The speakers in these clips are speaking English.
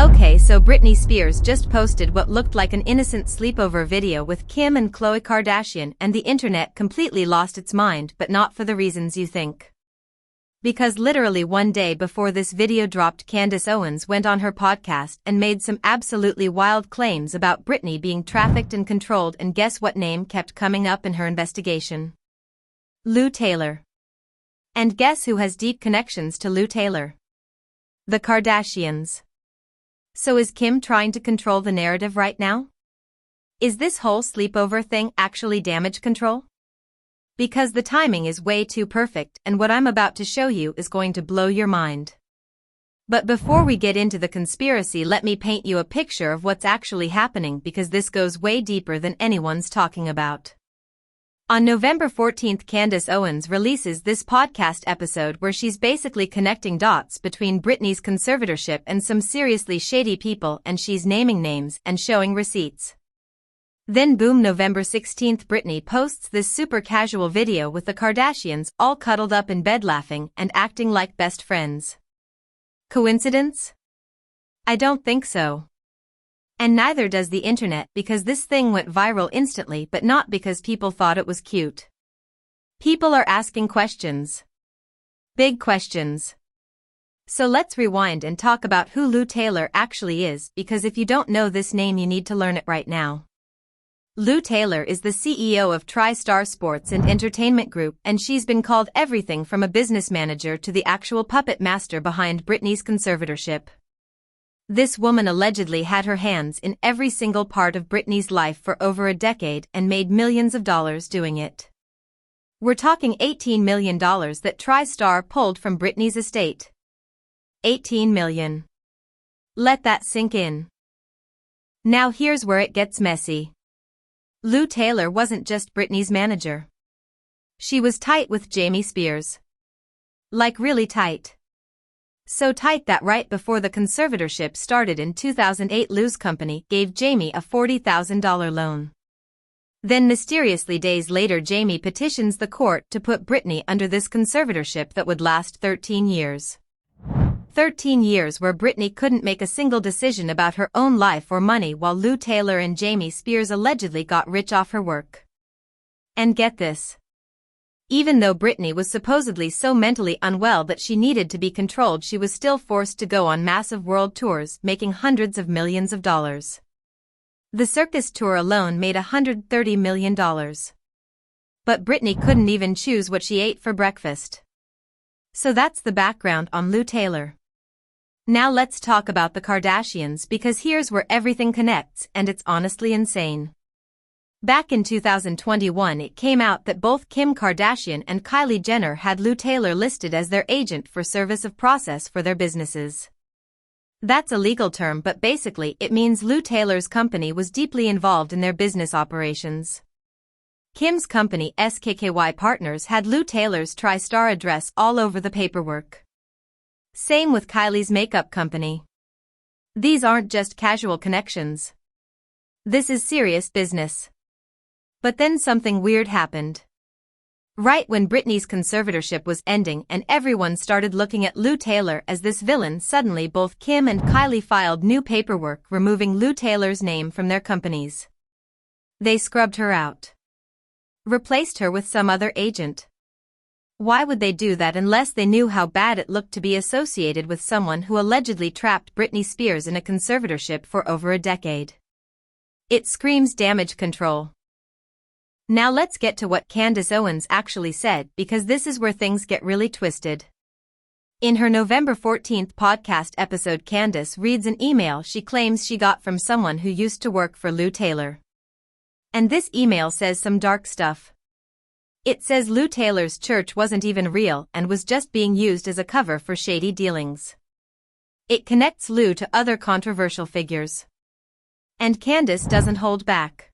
Okay, so Britney Spears just posted what looked like an innocent sleepover video with Kim and Khloe Kardashian, and the internet completely lost its mind, but not for the reasons you think. Because literally one day before this video dropped, Candace Owens went on her podcast and made some absolutely wild claims about Britney being trafficked and controlled, and guess what name kept coming up in her investigation? Lou Taylor. And guess who has deep connections to Lou Taylor? The Kardashians. So is Kim trying to control the narrative right now? Is this whole sleepover thing actually damage control? Because the timing is way too perfect, and what I'm about to show you is going to blow your mind. But before we get into the conspiracy, let me paint you a picture of what's actually happening, because this goes way deeper than anyone's talking about. On November 14th, Candace Owens releases this podcast episode where she's basically connecting dots between Britney's conservatorship and some seriously shady people, and she's naming names and showing receipts. Then boom, November 16th, Britney posts this super casual video with the Kardashians all cuddled up in bed laughing and acting like best friends. Coincidence? I don't think so. And neither does the internet, because this thing went viral instantly, but not because people thought it was cute. People are asking questions. Big questions. So let's rewind and talk about who Lou Taylor actually is, because if you don't know this name, you need to learn it right now. Lou Taylor is the CEO of TriStar Sports and Entertainment Group, and she's been called everything from a business manager to the actual puppet master behind Britney's conservatorship. This woman allegedly had her hands in every single part of Britney's life for over a decade and made millions of dollars doing it. We're talking $18 million that TriStar pulled from Britney's estate. $18 million. Let that sink in. Now here's where it gets messy. Lou Taylor wasn't just Britney's manager. She was tight with Jamie Spears. Like really tight. So tight that right before the conservatorship started in 2008, Lou's company gave Jamie a $40,000 loan. Then mysteriously days later, Jamie petitions the court to put Britney under this conservatorship that would last 13 years. 13 years where Britney couldn't make a single decision about her own life or money, while Lou Taylor and Jamie Spears allegedly got rich off her work. And get this. Even though Britney was supposedly so mentally unwell that she needed to be controlled, she was still forced to go on massive world tours, making hundreds of millions of dollars. The circus tour alone made $130 million. But Britney couldn't even choose what she ate for breakfast. So that's the background on Lou Taylor. Now let's talk about the Kardashians, because here's where everything connects, and it's honestly insane. Back in 2021, it came out that both Kim Kardashian and Kylie Jenner had Lou Taylor listed as their agent for service of process for their businesses. That's a legal term, but basically it means Lou Taylor's company was deeply involved in their business operations. Kim's company, SKKY Partners, had Lou Taylor's TriStar address all over the paperwork. Same with Kylie's makeup company. These aren't just casual connections. This is serious business. But then something weird happened. Right when Britney's conservatorship was ending and everyone started looking at Lou Taylor as this villain, suddenly both Kim and Kylie filed new paperwork removing Lou Taylor's name from their companies. They scrubbed her out. Replaced her with some other agent. Why would they do that unless they knew how bad it looked to be associated with someone who allegedly trapped Britney Spears in a conservatorship for over a decade? It screams damage control. Now let's get to what Candace Owens actually said, because this is where things get really twisted. In her November 14th podcast episode, Candace reads an email she claims she got from someone who used to work for Lou Taylor. And this email says some dark stuff. It says Lou Taylor's church wasn't even real and was just being used as a cover for shady dealings. It connects Lou to other controversial figures. And Candace doesn't hold back.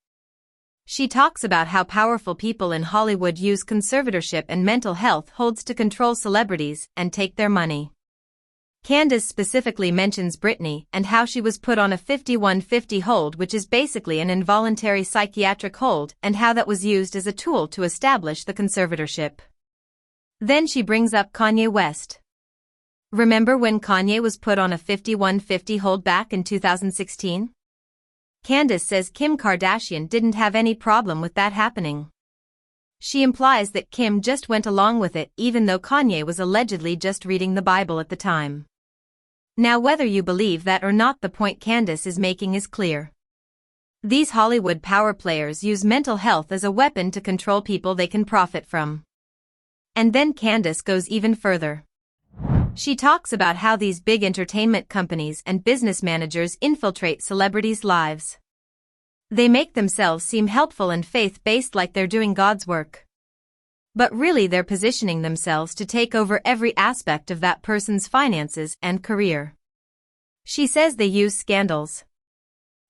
She talks about how powerful people in Hollywood use conservatorship and mental health holds to control celebrities and take their money. Candace specifically mentions Britney and how she was put on a 5150 hold, which is basically an involuntary psychiatric hold, and how that was used as a tool to establish the conservatorship. Then she brings up Kanye West. Remember when Kanye was put on a 5150 holdback in 2016? Candace says Kim Kardashian didn't have any problem with that happening. She implies that Kim just went along with it even though Kanye was allegedly just reading the Bible at the time. Now whether you believe that or not, the point Candace is making is clear. These Hollywood power players use mental health as a weapon to control people they can profit from. And then Candace goes even further. She talks about how these big entertainment companies and business managers infiltrate celebrities' lives. They make themselves seem helpful and faith-based, like they're doing God's work. But really they're positioning themselves to take over every aspect of that person's finances and career. She says they use scandals.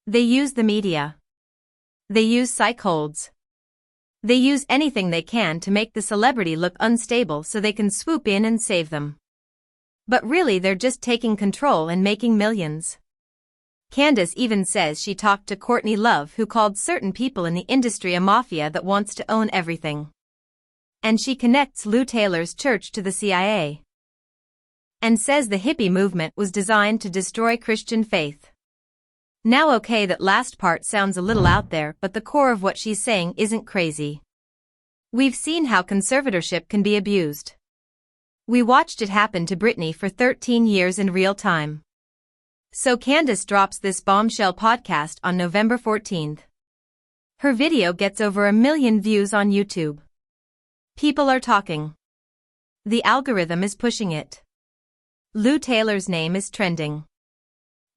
They use the media. They use psych holds. They use anything they can to make the celebrity look unstable so they can swoop in and save them. But really they're just taking control and making millions. Candace even says she talked to Courtney Love, who called certain people in the industry a mafia that wants to own everything. And she connects Lou Taylor's church to the CIA. And says the hippie movement was designed to destroy Christian faith. Now okay, that last part sounds a little out there, but the core of what she's saying isn't crazy. We've seen how conservatorship can be abused. We watched it happen to Britney for 13 years in real time. So Candace drops this Bombshell podcast on November 14th. Her video gets over 1 million views on YouTube. People are talking. The algorithm is pushing it. Lou Taylor's name is trending.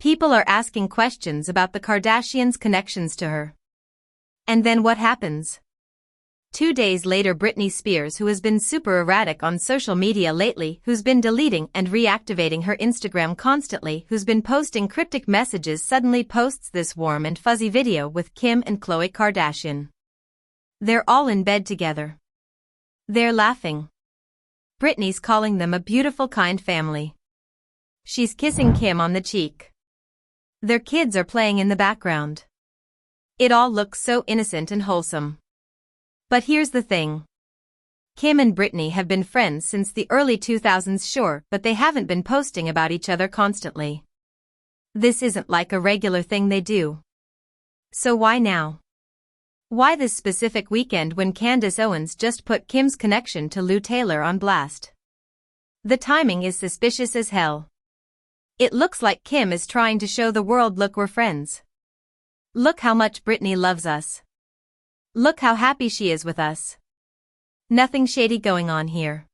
People are asking questions about the Kardashians' connections to her. And then what happens? 2 days later, Britney Spears, who has been super erratic on social media lately, who's been deleting and reactivating her Instagram constantly, who's been posting cryptic messages, suddenly posts this warm and fuzzy video with Kim and Khloe Kardashian. They're all in bed together. They're laughing. Britney's calling them a beautiful, kind family. She's kissing Kim on the cheek. Their kids are playing in the background. It all looks so innocent and wholesome. But here's the thing. Kim and Britney have been friends since the early 2000s, sure, but they haven't been posting about each other constantly. This isn't like a regular thing they do. So why now? Why this specific weekend when Candace Owens just put Kim's connection to Lou Taylor on blast? The timing is suspicious as hell. It looks like Kim is trying to show the world, look, we're friends. Look how much Britney loves us. Look how happy she is with us. Nothing shady going on here.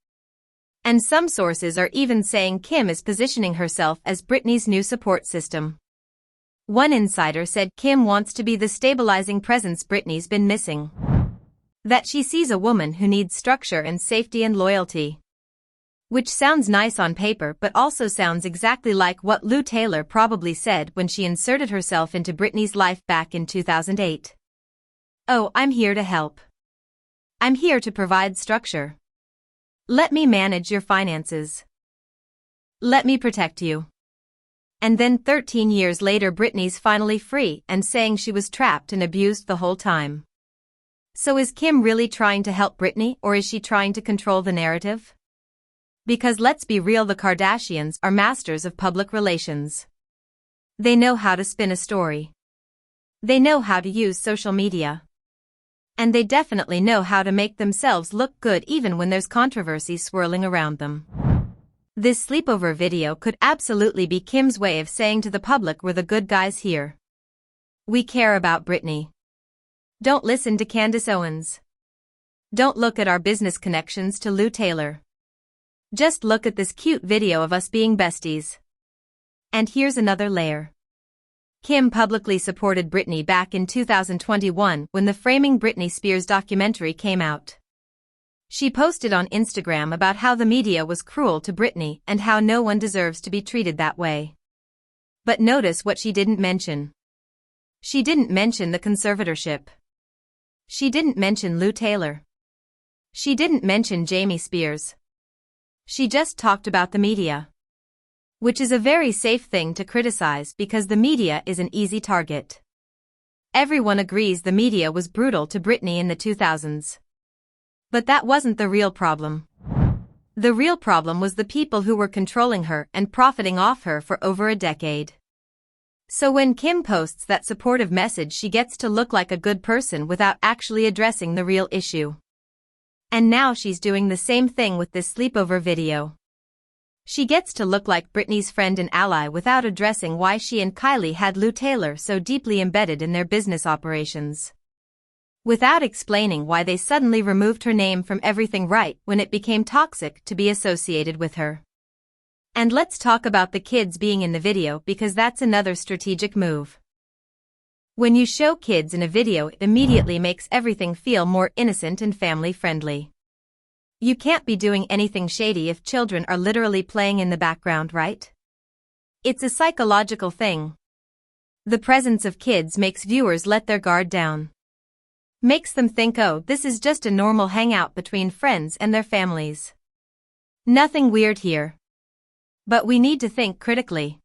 And some sources are even saying Kim is positioning herself as Britney's new support system. One insider said Kim wants to be the stabilizing presence Britney's been missing. That she sees a woman who needs structure and safety and loyalty. Which sounds nice on paper, but also sounds exactly like what Lou Taylor probably said when she inserted herself into Britney's life back in 2008. Oh, I'm here to help. I'm here to provide structure. Let me manage your finances. Let me protect you. And then 13 years later, Britney's finally free and saying she was trapped and abused the whole time. So is Kim really trying to help Britney, or is she trying to control the narrative? Because let's be real, the Kardashians are masters of public relations. They know how to spin a story. They know how to use social media. And they definitely know how to make themselves look good even when there's controversy swirling around them. This sleepover video could absolutely be Kim's way of saying to the public, we're the good guys here. We care about Britney. Don't listen to Candace Owens. Don't look at our business connections to Lou Taylor. Just look at this cute video of us being besties. And here's another layer. Kim publicly supported Britney back in 2021 when the Framing Britney Spears documentary came out. She posted on Instagram about how the media was cruel to Britney and how no one deserves to be treated that way. But notice what she didn't mention. She didn't mention the conservatorship. She didn't mention Lou Taylor. She didn't mention Jamie Spears. She just talked about the media. Which is a very safe thing to criticize because the media is an easy target. Everyone agrees the media was brutal to Britney in the 2000s. But that wasn't the real problem. The real problem was the people who were controlling her and profiting off her for over a decade. So when Kim posts that supportive message, she gets to look like a good person without actually addressing the real issue. And now she's doing the same thing with this sleepover video. She gets to look like Britney's friend and ally without addressing why she and Kylie had Lou Taylor so deeply embedded in their business operations. Without explaining why they suddenly removed her name from everything right when it became toxic to be associated with her. And let's talk about the kids being in the video, because that's another strategic move. When you show kids in a video, it immediately makes everything feel more innocent and family-friendly. You can't be doing anything shady if children are literally playing in the background, right? It's a psychological thing. The presence of kids makes viewers let their guard down. Makes them think, oh, this is just a normal hangout between friends and their families. Nothing weird here. But we need to think critically.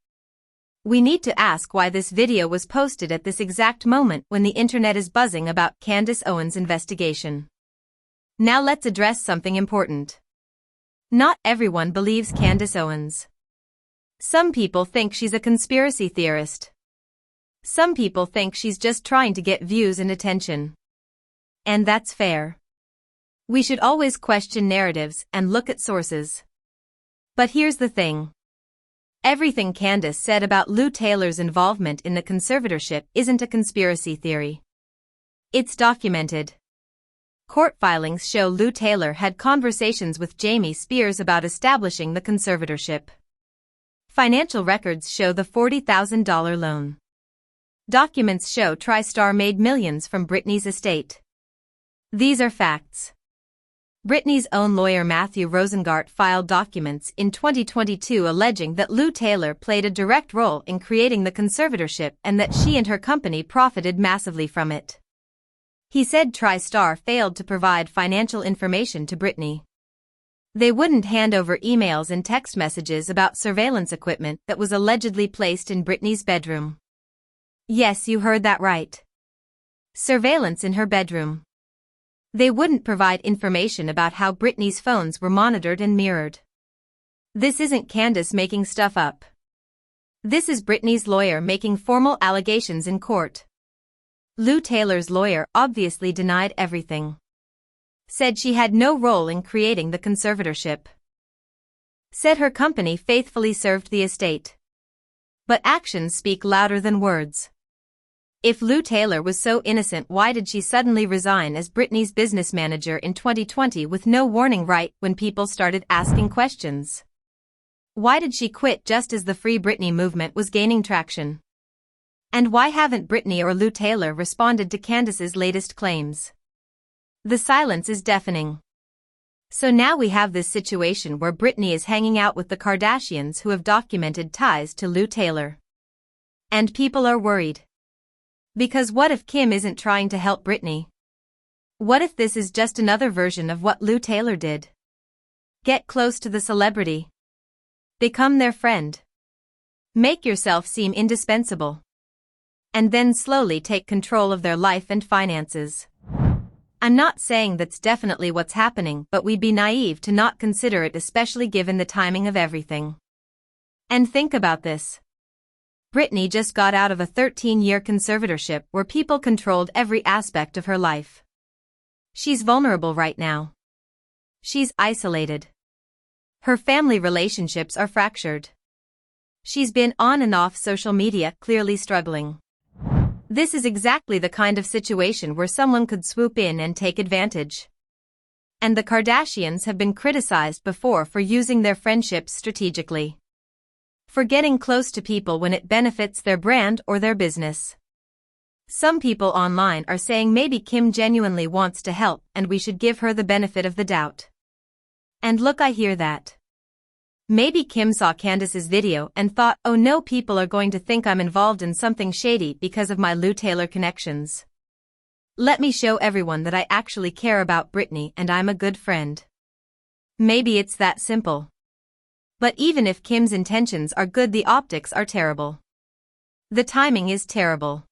We need to ask why this video was posted at this exact moment when the internet is buzzing about Candace Owens' investigation. Now let's address something important. Not everyone believes Candace Owens. Some people think she's a conspiracy theorist. Some people think she's just trying to get views and attention. And that's fair. We should always question narratives and look at sources. But here's the thing. Everything Candace said about Lou Taylor's involvement in the conservatorship isn't a conspiracy theory. It's documented. Court filings show Lou Taylor had conversations with Britney Spears about establishing the conservatorship. Financial records show the $40,000 loan. Documents show TriStar made millions from Britney's estate. These are facts. Britney's own lawyer Matthew Rosengart filed documents in 2022 alleging that Lou Taylor played a direct role in creating the conservatorship and that she and her company profited massively from it. He said TriStar failed to provide financial information to Britney. They wouldn't hand over emails and text messages about surveillance equipment that was allegedly placed in Britney's bedroom. Yes, you heard that right. Surveillance in her bedroom. They wouldn't provide information about how Britney's phones were monitored and mirrored. This isn't Candace making stuff up. This is Britney's lawyer making formal allegations in court. Lou Taylor's lawyer obviously denied everything. Said she had no role in creating the conservatorship. Said her company faithfully served the estate. But actions speak louder than words. If Lou Taylor was so innocent, why did she suddenly resign as Britney's business manager in 2020 with no warning right when people started asking questions? Why did she quit just as the Free Britney movement was gaining traction? And why haven't Britney or Lou Taylor responded to Candace's latest claims? The silence is deafening. So now we have this situation where Britney is hanging out with the Kardashians, who have documented ties to Lou Taylor. And people are worried. Because what if Kim isn't trying to help Britney? What if this is just another version of what Lou Taylor did? Get close to the celebrity. Become their friend. Make yourself seem indispensable. And then slowly take control of their life and finances. I'm not saying that's definitely what's happening, but we'd be naive to not consider it, especially given the timing of everything. And think about this. Britney just got out of a 13-year conservatorship where people controlled every aspect of her life. She's vulnerable right now. She's isolated. Her family relationships are fractured. She's been on and off social media, clearly struggling. This is exactly the kind of situation where someone could swoop in and take advantage. And the Kardashians have been criticized before for using their friendships strategically. For getting close to people when it benefits their brand or their business. Some people online are saying maybe Kim genuinely wants to help and we should give her the benefit of the doubt. And look, I hear that. Maybe Kim saw Candace's video and thought, oh no, people are going to think I'm involved in something shady because of my Lou Taylor connections. Let me show everyone that I actually care about Britney and I'm a good friend. Maybe it's that simple. But even if Kim's intentions are good, the optics are terrible. The timing is terrible.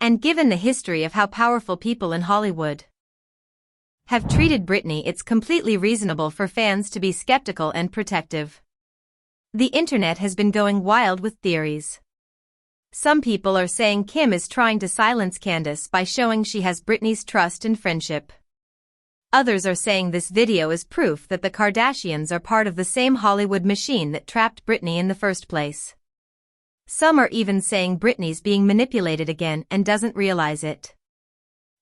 And given the history of how powerful people in Hollywood have treated Britney, it's completely reasonable for fans to be skeptical and protective. The internet has been going wild with theories. Some people are saying Kim is trying to silence Candace by showing she has Britney's trust and friendship. Others are saying this video is proof that the Kardashians are part of the same Hollywood machine that trapped Britney in the first place. Some are even saying Britney's being manipulated again and doesn't realize it.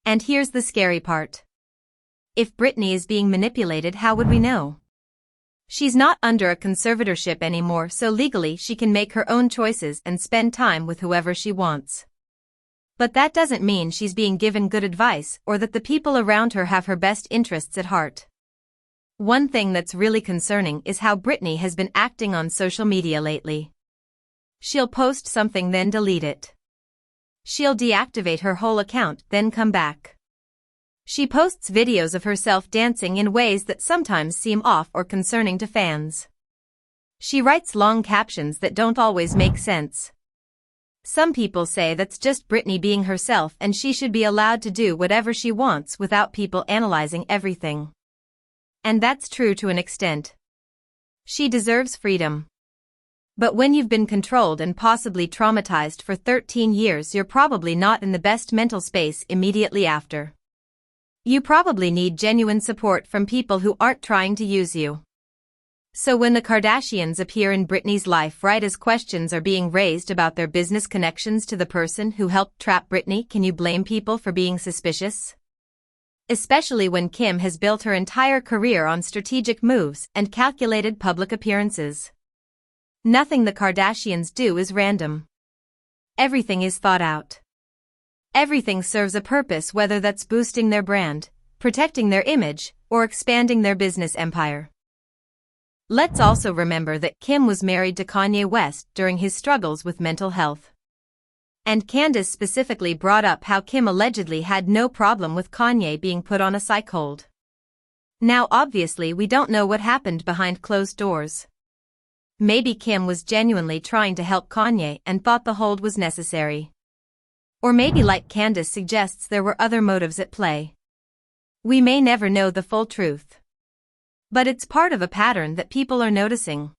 And here's the scary part. If Britney is being manipulated, how would we know? She's not under a conservatorship anymore, so legally she can make her own choices and spend time with whoever she wants. But that doesn't mean she's being given good advice or that the people around her have her best interests at heart. One thing that's really concerning is how Britney has been acting on social media lately. She'll post something then delete it. She'll deactivate her whole account then come back. She posts videos of herself dancing in ways that sometimes seem off or concerning to fans. She writes long captions that don't always make sense. Some people say that's just Britney being herself and she should be allowed to do whatever she wants without people analyzing everything. And that's true to an extent. She deserves freedom. But when you've been controlled and possibly traumatized for 13 years, you're probably not in the best mental space immediately after. You probably need genuine support from people who aren't trying to use you. So when the Kardashians appear in Britney's life right as questions are being raised about their business connections to the person who helped trap Britney, can you blame people for being suspicious? Especially when Kim has built her entire career on strategic moves and calculated public appearances. Nothing the Kardashians do is random. Everything is thought out. Everything serves a purpose, whether that's boosting their brand, protecting their image, or expanding their business empire. Let's also remember that Kim was married to Kanye West during his struggles with mental health. And Candace specifically brought up how Kim allegedly had no problem with Kanye being put on a psych hold. Now obviously we don't know what happened behind closed doors. Maybe Kim was genuinely trying to help Kanye and thought the hold was necessary. Or maybe, like Candace suggests, there were other motives at play. We may never know the full truth. But it's part of a pattern that people are noticing.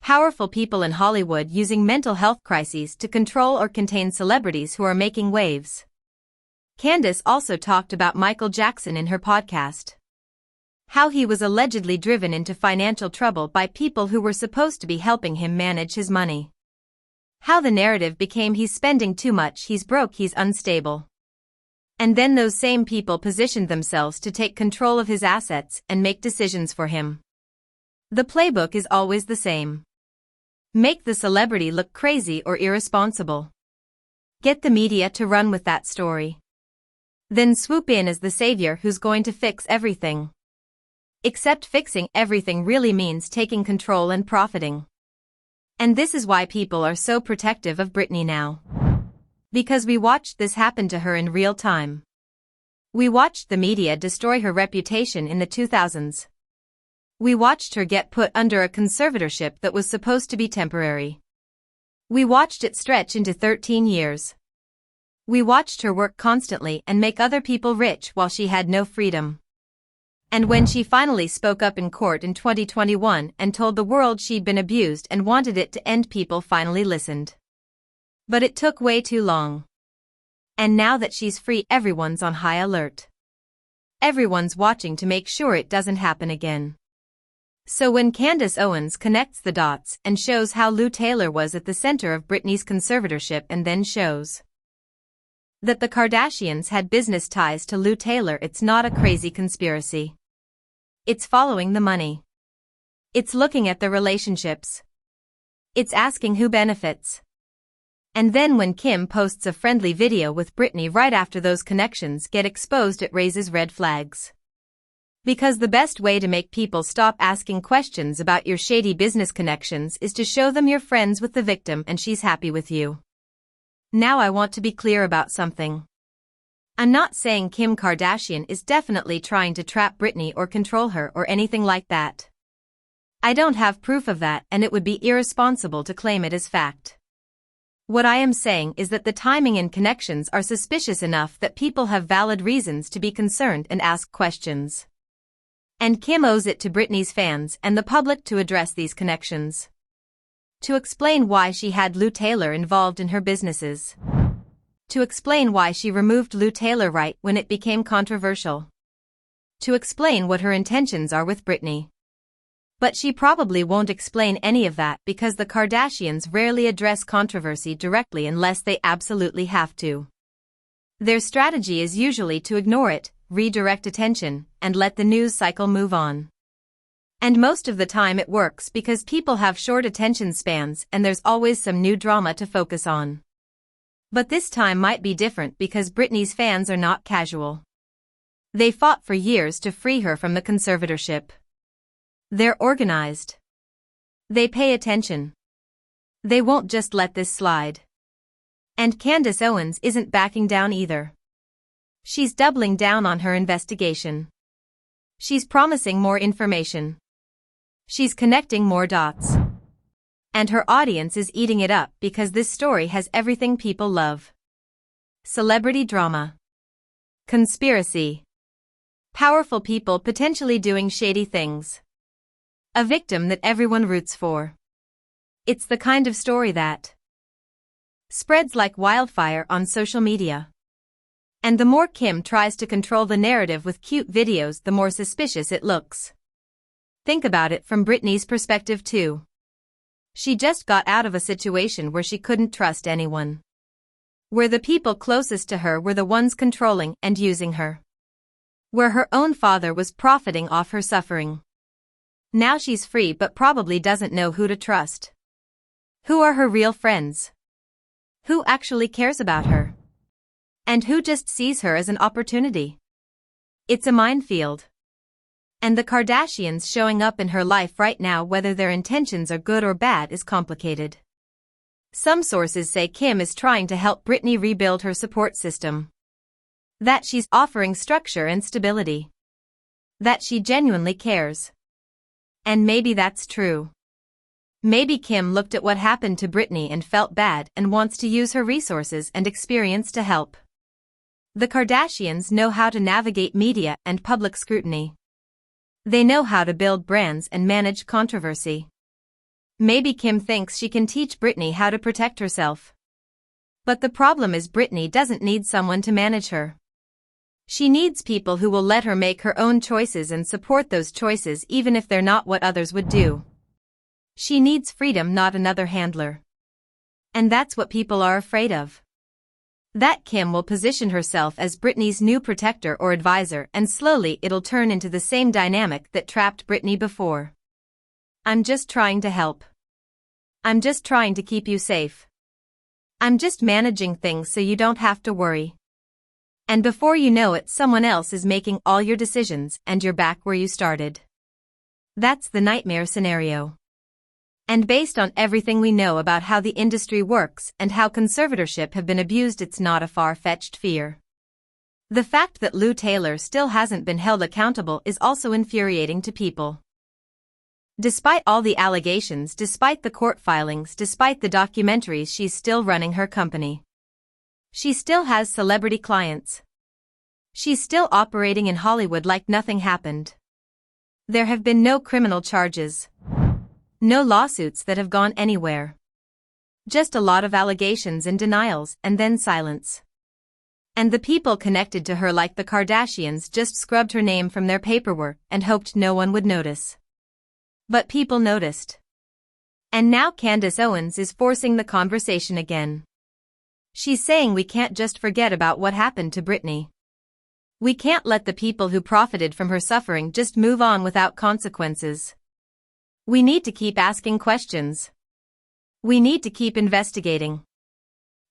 Powerful people in Hollywood using mental health crises to control or contain celebrities who are making waves. Candace also talked about Michael Jackson in her podcast. How he was allegedly driven into financial trouble by people who were supposed to be helping him manage his money. How the narrative became he's spending too much, he's broke, he's unstable. And then those same people positioned themselves to take control of his assets and make decisions for him. The playbook is always the same. Make the celebrity look crazy or irresponsible. Get the media to run with that story. Then swoop in as the savior who's going to fix everything. Except fixing everything really means taking control and profiting. And this is why people are so protective of Britney now. Because we watched this happen to her in real time. We watched the media destroy her reputation in the 2000s. We watched her get put under a conservatorship that was supposed to be temporary. We watched it stretch into 13 years. We watched her work constantly and make other people rich while she had no freedom. And when she finally spoke up in court in 2021 and told the world she'd been abused and wanted it to end, people finally listened. But it took way too long. And now that she's free, everyone's on high alert. Everyone's watching to make sure it doesn't happen again. So when Candace Owens connects the dots and shows how Lou Taylor was at the center of Britney's conservatorship and then shows that the Kardashians had business ties to Lou Taylor, it's not a crazy conspiracy. It's following the money. It's looking at the relationships. It's asking who benefits. And then when Kim posts a friendly video with Britney right after those connections get exposed, it raises red flags. Because the best way to make people stop asking questions about your shady business connections is to show them you're friends with the victim and she's happy with you. Now I want to be clear about something. I'm not saying Kim Kardashian is definitely trying to trap Britney or control her or anything like that. I don't have proof of that, and it would be irresponsible to claim it as fact. What I am saying is that the timing and connections are suspicious enough that people have valid reasons to be concerned and ask questions. And Kim owes it to Britney's fans and the public to address these connections. To explain why she had Lou Taylor involved in her businesses. To explain why she removed Lou Taylor right when it became controversial. To explain what her intentions are with Britney. But she probably won't explain any of that because the Kardashians rarely address controversy directly unless they absolutely have to. Their strategy is usually to ignore it, redirect attention, and let the news cycle move on. And most of the time it works because people have short attention spans and there's always some new drama to focus on. But this time might be different because Britney's fans are not casual. They fought for years to free her from the conservatorship. They're organized. They pay attention. They won't just let this slide. And Candace Owens isn't backing down either. She's doubling down on her investigation. She's promising more information. She's connecting more dots. And her audience is eating it up because this story has everything people love. Celebrity drama. Conspiracy. Powerful people potentially doing shady things. A victim that everyone roots for. It's the kind of story that spreads like wildfire on social media. And the more Kim tries to control the narrative with cute videos, the more suspicious it looks. Think about it from Britney's perspective too. She just got out of a situation where she couldn't trust anyone. Where the people closest to her were the ones controlling and using her. Where her own father was profiting off her suffering. Now she's free but probably doesn't know who to trust. Who are her real friends? Who actually cares about her? And who just sees her as an opportunity? It's a minefield. And the Kardashians showing up in her life right now, whether their intentions are good or bad, is complicated. Some sources say Kim is trying to help Britney rebuild her support system. That she's offering structure and stability. That she genuinely cares. And maybe that's true. Maybe Kim looked at what happened to Britney and felt bad and wants to use her resources and experience to help. The Kardashians know how to navigate media and public scrutiny. They know how to build brands and manage controversy. Maybe Kim thinks she can teach Britney how to protect herself. But the problem is Britney doesn't need someone to manage her. She needs people who will let her make her own choices and support those choices even if they're not what others would do. She needs freedom, not another handler. And that's what people are afraid of. That Kim will position herself as Britney's new protector or advisor, and slowly it'll turn into the same dynamic that trapped Britney before. I'm just trying to help. I'm just trying to keep you safe. I'm just managing things so you don't have to worry. And before you know it, someone else is making all your decisions and you're back where you started. That's the nightmare scenario. And based on everything we know about how the industry works and how conservatorship have been abused, it's not a far-fetched fear. The fact that Lou Taylor still hasn't been held accountable is also infuriating to people. Despite all the allegations, despite the court filings, despite the documentaries, she's still running her company. She still has celebrity clients. She's still operating in Hollywood like nothing happened. There have been no criminal charges. No lawsuits that have gone anywhere. Just a lot of allegations and denials, and then silence. And the people connected to her, like the Kardashians, just scrubbed her name from their paperwork and hoped no one would notice. But people noticed. And now Candace Owens is forcing the conversation again. She's saying we can't just forget about what happened to Britney. We can't let the people who profited from her suffering just move on without consequences. We need to keep asking questions. We need to keep investigating.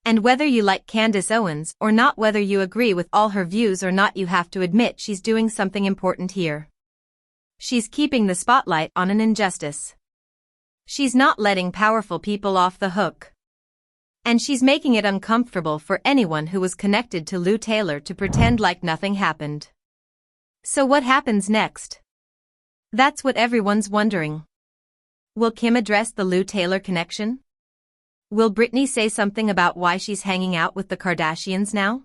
And whether you like Candace Owens or not, whether you agree with all her views or not, you have to admit she's doing something important here. She's keeping the spotlight on an injustice. She's not letting powerful people off the hook. And she's making it uncomfortable for anyone who was connected to Lou Taylor to pretend like nothing happened. So what happens next? That's what everyone's wondering. Will Kim address the Lou Taylor connection? Will Britney say something about why she's hanging out with the Kardashians now?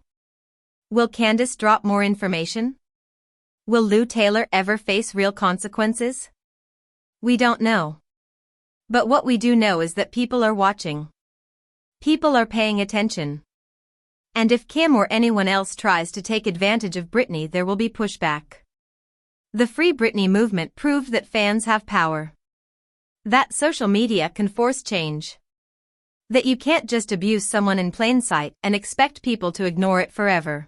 Will Candace drop more information? Will Lou Taylor ever face real consequences? We don't know. But what we do know is that people are watching. People are paying attention. And if Kim or anyone else tries to take advantage of Britney, there will be pushback. The Free Britney movement proved that fans have power. That social media can force change. That you can't just abuse someone in plain sight and expect people to ignore it forever.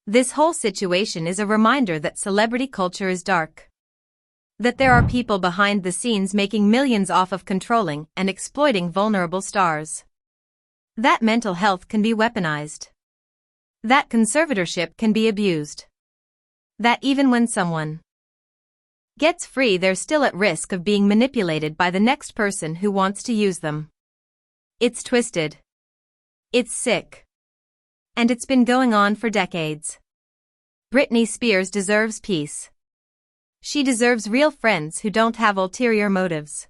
This whole situation is a reminder that celebrity culture is dark. That there are people behind the scenes making millions off of controlling and exploiting vulnerable stars. That mental health can be weaponized. That conservatorship can be abused. That even when someone gets free, they're still at risk of being manipulated by the next person who wants to use them. It's twisted. It's sick. And it's been going on for decades. Britney Spears deserves peace. She deserves real friends who don't have ulterior motives.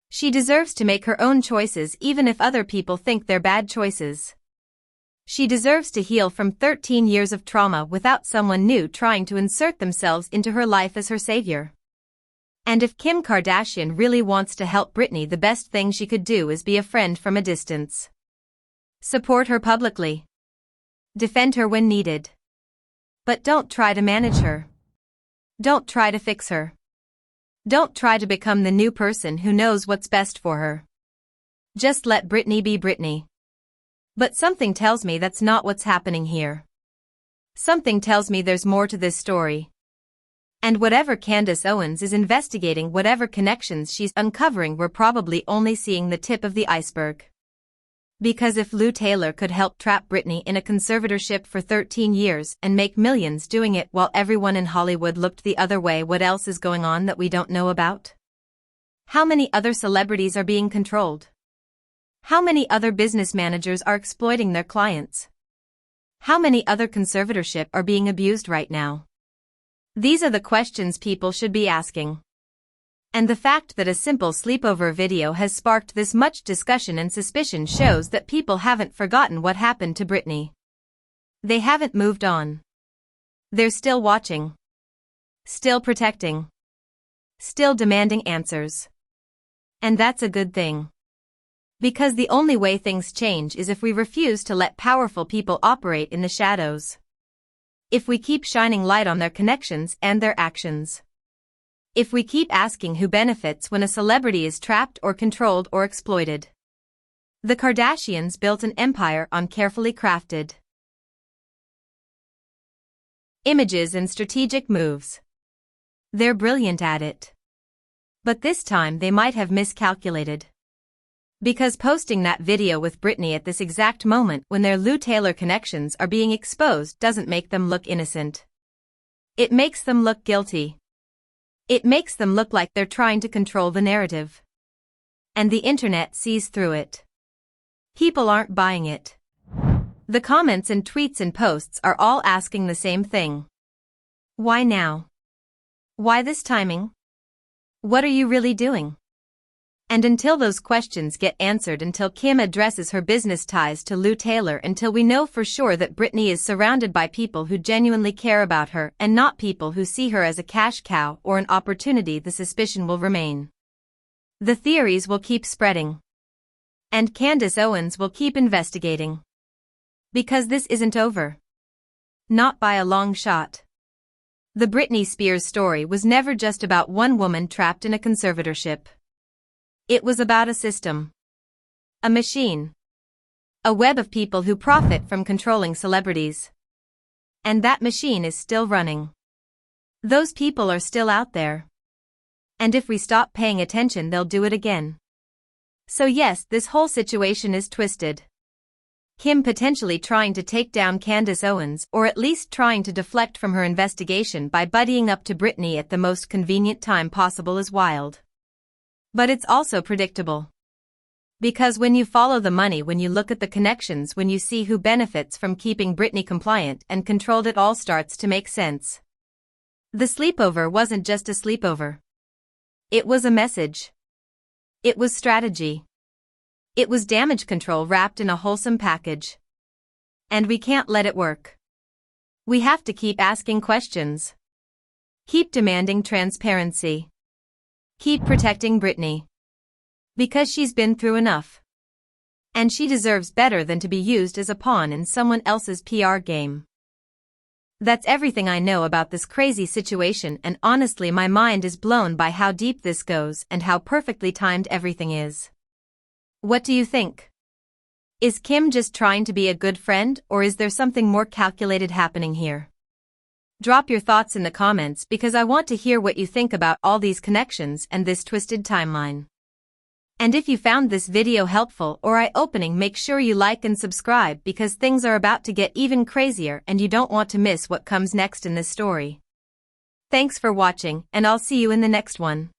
She deserves to make her own choices even if other people think they're bad choices. She deserves to heal from 13 years of trauma without someone new trying to insert themselves into her life as her savior. And if Kim Kardashian really wants to help Britney, the best thing she could do is be a friend from a distance. Support her publicly. Defend her when needed. But don't try to manage her. Don't try to fix her. Don't try to become the new person who knows what's best for her. Just let Britney be Britney. But something tells me that's not what's happening here. Something tells me there's more to this story. And whatever Candace Owens is investigating, whatever connections she's uncovering, we're probably only seeing the tip of the iceberg. Because if Lou Taylor could help trap Britney in a conservatorship for 13 years and make millions doing it while everyone in Hollywood looked the other way, what else is going on that we don't know about? How many other celebrities are being controlled? How many other business managers are exploiting their clients? How many other conservatorship are being abused right now? These are the questions people should be asking. And the fact that a simple sleepover video has sparked this much discussion and suspicion shows that people haven't forgotten what happened to Britney. They haven't moved on. They're still watching. Still protecting. Still demanding answers. And that's a good thing. Because the only way things change is if we refuse to let powerful people operate in the shadows. If we keep shining light on their connections and their actions. If we keep asking who benefits when a celebrity is trapped or controlled or exploited. The Kardashians built an empire on carefully crafted images and strategic moves. They're brilliant at it. But this time they might have miscalculated. Because posting that video with Britney at this exact moment when their Lou Taylor connections are being exposed doesn't make them look innocent. It makes them look guilty. It makes them look like they're trying to control the narrative. And the internet sees through it. People aren't buying it. The comments and tweets and posts are all asking the same thing. Why now? Why this timing? What are you really doing? And until those questions get answered, until Kim addresses her business ties to Lou Taylor, until we know for sure that Britney is surrounded by people who genuinely care about her and not people who see her as a cash cow or an opportunity, the suspicion will remain. The theories will keep spreading. And Candace Owens will keep investigating. Because this isn't over. Not by a long shot. The Britney Spears story was never just about one woman trapped in a conservatorship. It was about a system. A machine. A web of people who profit from controlling celebrities. And that machine is still running. Those people are still out there. And if we stop paying attention, they'll do it again. So yes, this whole situation is twisted. Kim potentially trying to take down Candace Owens, or at least trying to deflect from her investigation by buddying up to Britney at the most convenient time possible, is wild. But it's also predictable. Because when you follow the money, when you look at the connections, when you see who benefits from keeping Britney compliant and controlled, it all starts to make sense. The sleepover wasn't just a sleepover. It was a message. It was strategy. It was damage control wrapped in a wholesome package. And we can't let it work. We have to keep asking questions. Keep demanding transparency. Keep protecting Britney. Because she's been through enough. And she deserves better than to be used as a pawn in someone else's PR game. That's everything I know about this crazy situation, and honestly my mind is blown by how deep this goes and how perfectly timed everything is. What do you think? Is Kim just trying to be a good friend, or is there something more calculated happening here? Drop your thoughts in the comments because I want to hear what you think about all these connections and this twisted timeline. And if you found this video helpful or eye-opening, make sure you like and subscribe because things are about to get even crazier and you don't want to miss what comes next in this story. Thanks for watching, and I'll see you in the next one.